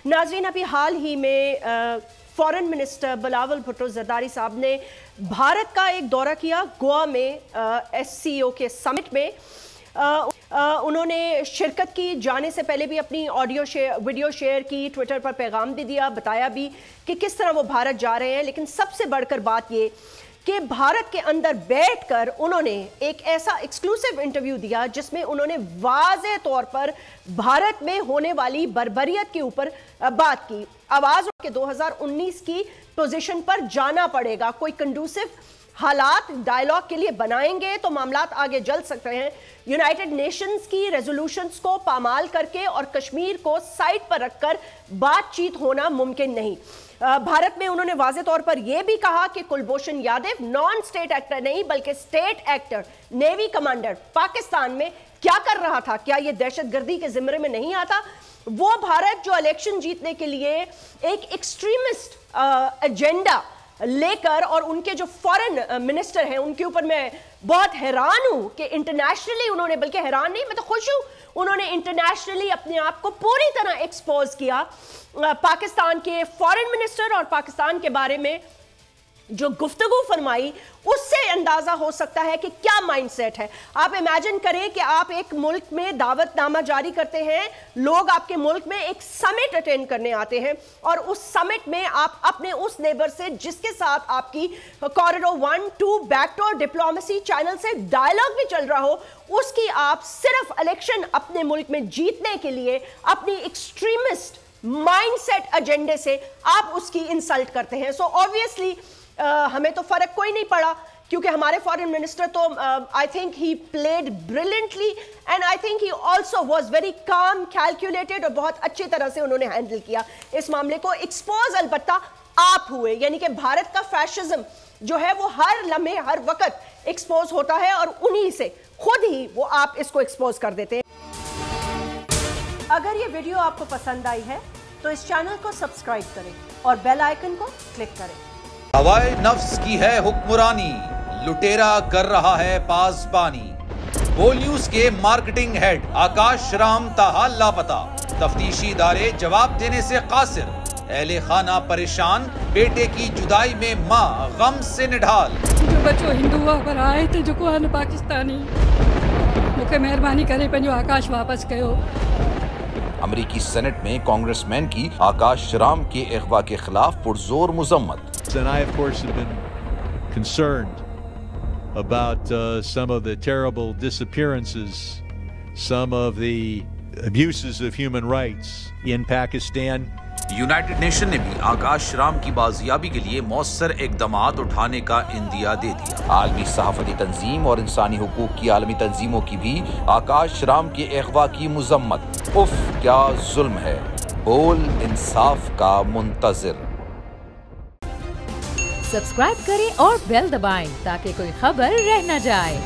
नाज़रीन, अभी हाल ही में फॉरेन मिनिस्टर बिलावल भुट्टो ज़रदारी साहब ने भारत का एक दौरा किया गोवा में SCO के समिट में। उन्होंने शिरकत की, जाने से पहले भी अपनी वीडियो शेयर की, ट्विटर पर पैगाम भी दिया, बताया भी कि किस तरह वो भारत जा रहे हैं। लेकिन सबसे बढ़कर बात ये कि भारत के अंदर बैठकर उन्होंने एक ऐसा एक्सक्लूसिव इंटरव्यू दिया जिसमें उन्होंने वाज़े तौर पर भारत में होने वाली बर्बरियत के ऊपर बात की। आवाज़ के 2019 की पोजीशन पर जाना पड़ेगा, कोई कंडूसिव हालात डायलॉग के लिए बनाएंगे तो मामलात आगे जल सकते हैं। यूनाइटेड नेशंस की रेजोल्यूशंस को पामाल करके और कश्मीर को साइड पर रखकर बातचीत होना मुमकिन नहीं। भारत में उन्होंने वाज़े तौर पर यह भी कहा कि Kulbhushan Yadav non state actor नहीं बल्कि state actor, navy commander Pakistan में क्या कर रहा था, क्या यह दहशतगर्दी के जिम्मे में नहीं आता? वो भारत जो इलेक्शन जीतने के लिए एक एक्सट्रीमिस्ट एजेंडा लेकर, और उनके जो फॉरेन मिनिस्टर हैं उनके ऊपर मैं बहुत हैरान हूं कि इंटरनेशनली उन्होंने, बल्कि हैरान नहीं, मैं तो खुश हूं, उन्होंने इंटरनेशनली अपने आप को पूरी तरह एक्सपोज किया। पाकिस्तान के फॉरेन मिनिस्टर और पाकिस्तान के बारे में जो गुफ्तगू फरमाई, उससे अंदाजा हो सकता है कि क्या माइंडसेट है। आप इमेजिन करें कि आप एक मुल्क में दावतनामा जारी करते हैं, लोग आपके मुल्क में एक समिट अटेंड करने आते हैं और उस समिट में आप अपने उस नेबर से जिसके साथ आपकी कॉरिडोर 1, 2 बैकडोर डिप्लोमेसी चैनल से डायलॉग भी चल रहा हो, उसकी आप सिर्फ इलेक्शन अपने मुल्क में जीतने के लिए अपनी एक्सट्रीमिस्ट माइंडसेट एजेंडे से आप उसकी इंसल्ट करते हैं। सो ऑब्वियसली हमें तो फर्क कोई नहीं पड़ा, क्योंकि हमारे फॉरेन मिनिस्टर तो I think he played brilliantly and I think he also was very calm, calculated, और बहुत अच्छी तरह से उन्होंने हैंडल किया इस मामले को। एक्सपोज अलबत्ता आप हुए, यानी कि भारत का फैशिज्म जो है वो हर लम्हे हर वक्त एक्सपोज होता है और उन्हीं से खुद ही वो आप इसको एक्सपोज कर देते हैं। अगर ये वीडियो आपको पसंद आई है तो इस चैनल को सब्सक्राइब करें और बेल आइकन को क्लिक करें। हवाए नफ्स की है हुक्मरानी, लुटेरा कर रहा है पासबानी। बोल न्यूज के मार्केटिंग हेड आकाश राम ताहा लापता, तफ्तीशी इदारे जवाब देने से कासिर। अहले खाना परेशान, बेटे की जुदाई में माँ गम से निढाल। जो बच्चो हिंदू हुआ पर आए थे जो को पाकिस्तानी, मुझे मेहरबानी करे पंहिंजो आकाश वापस कयो। अमेरिकी सेनेट में कांग्रेसमैन की आकाश राम के अगवा के खिलाफ पुरजोर मुजम्मत। And I, of course, have been concerned about some of the terrible disappearances, some of the abuses of human rights in Pakistan. United nation ने भी आकाश राम की बाजियाबी के लिए मौसर इकदामात उठाने का इंदिया दे दिया। आलमी सहाफती तंजीम और इंसानी हुकूक की आलमी तंजीमों की भी आकाश राम के अगवा की मुजम्मत। उफ, क्या जुल्म है, बोल इंसाफ का मुंतजिर। सब्सक्राइब करें और बेल दबाएं ताकि कोई खबर रह न जाए।